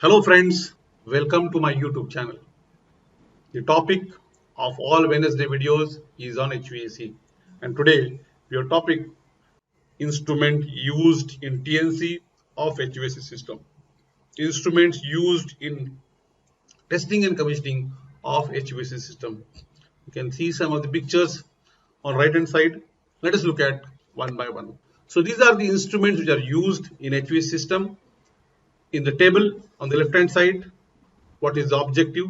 Hello friends, welcome to my YouTube channel. The topic of all Wednesday videos is on HVAC, and today your topic instrument used in T&C of HVAC system. Instruments used in testing and commissioning of HVAC system. You can see some of the pictures on right hand side. Let us look at one by one. So these are the instruments which are used in HVAC system. In the table on the left hand side, what is the objective,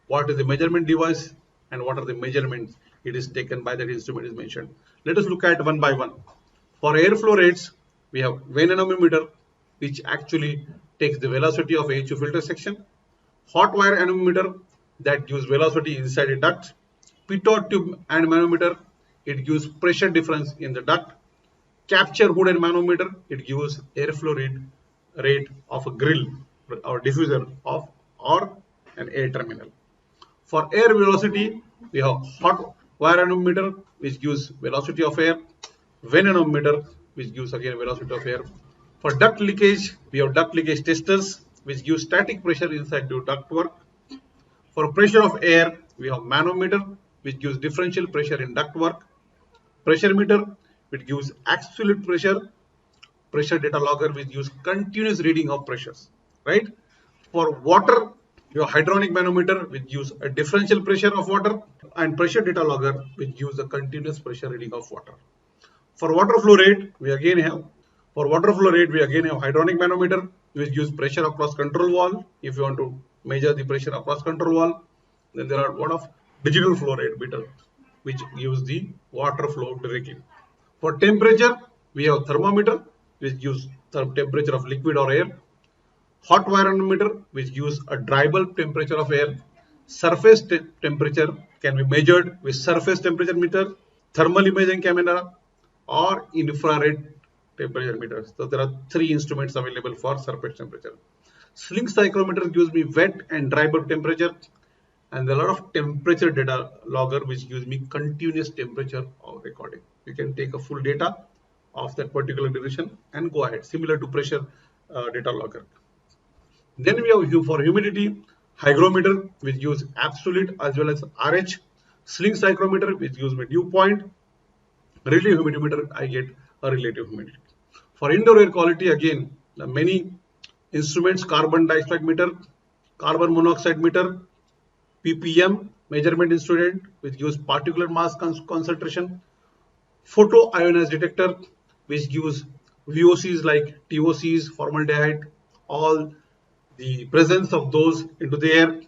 what is the measurement device, and what are the measurements it is taken by that instrument is mentioned. Let us look at one by one. For airflow rates, we have vane anemometer, which actually takes the velocity of HU filter section. Hot wire anemometer, that gives velocity inside a duct. Pitot tube anemometer, it gives pressure difference in the duct. Capture hood anemometer, it gives airflow rate of a grill or diffuser of or an air terminal. For air velocity, we have hot wire anemometer, which gives velocity of air, vane anemometer, which gives again velocity of air. For duct leakage, we have duct leakage testers, which gives static pressure inside the ductwork. For pressure of air, we have manometer, which gives differential pressure in ductwork. Pressure meter, which gives absolute pressure. Pressure data logger, which gives continuous reading of pressures, right? For water, your hydronic manometer, which gives a differential pressure of water, and pressure data logger, which gives a continuous pressure reading of water. For water flow rate, we again have hydronic manometer, which gives pressure across control wall. If you want to measure the pressure across control wall, then there are one of digital flow rate meter, which gives the water flow directly. For temperature, we have thermometer, which gives the temperature of liquid or air. Hot wire anemometer, which gives a dry bulb temperature of air. Surface temperature can be measured with surface temperature meter, thermal imaging camera, or infrared temperature meters. So there are three instruments available for surface temperature. Sling psychrometer gives me wet and dry bulb temperature, and there are a lot of temperature data logger, which gives me continuous temperature of recording. You can take a full data of that particular duration and go ahead, similar to pressure data logger. Then we have for humidity, hygrometer, which gives absolute as well as RH. Sling psychrometer, which gives me dew point. Relative humidimeter, I get a relative humidity. For indoor air quality, again, the many instruments: carbon dioxide meter, carbon monoxide meter, ppm measurement instrument, which gives particulate mass concentration. Photo ionized detector, which gives VOCs like TOCs, formaldehyde, all the presence of those into the air.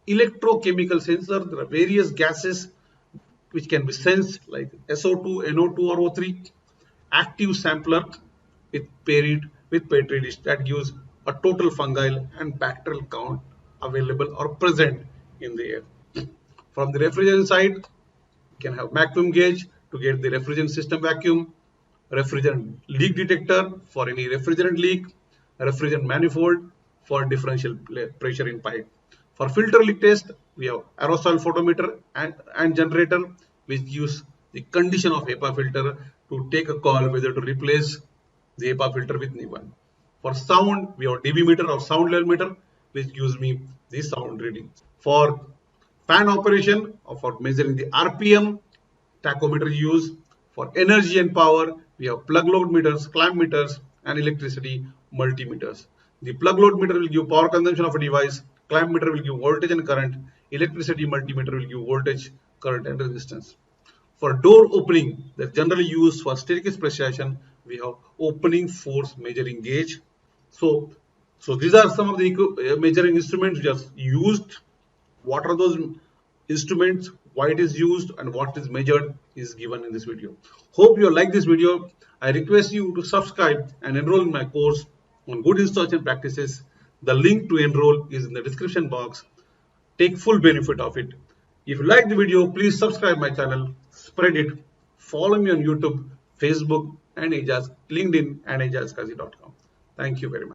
Electrochemical sensor, there are various gases which can be sensed like SO2, NO2 or O3. Active sampler with petri dish, that gives a total fungal and bacterial count available or present in the air. From the refrigerant side, you can have vacuum gauge to get the refrigerant system vacuum, refrigerant leak detector for any refrigerant leak, refrigerant manifold for differential pressure in pipe. For filter leak test, we have aerosol photometer and generator, which gives the condition of HEPA filter to take a call whether to replace the HEPA filter with new one. For sound, we have dB meter or sound level meter, which gives me the sound reading. For fan operation or for measuring the RPM, tachometer use. For energy and power, we have plug load meters, clamp meters, and electricity multimeters. The plug load meter will give power consumption of a device, clamp meter will give voltage and current, electricity multimeter will give voltage, current, and resistance. For door opening, that generally used for staircase pressurization, we have opening force measuring gauge. So these are some of the measuring instruments which are used. What are those instruments, why it is used, and what is measured is given in this video. Hope you like this video. I request you to subscribe and enroll in my course on good installation practices. The link to enroll is in the description box. Take full benefit of it. If you like the video, please subscribe my channel, spread it, follow me on YouTube, Facebook, and Ajaz, LinkedIn, and ajazkazi.com. Thank you very much.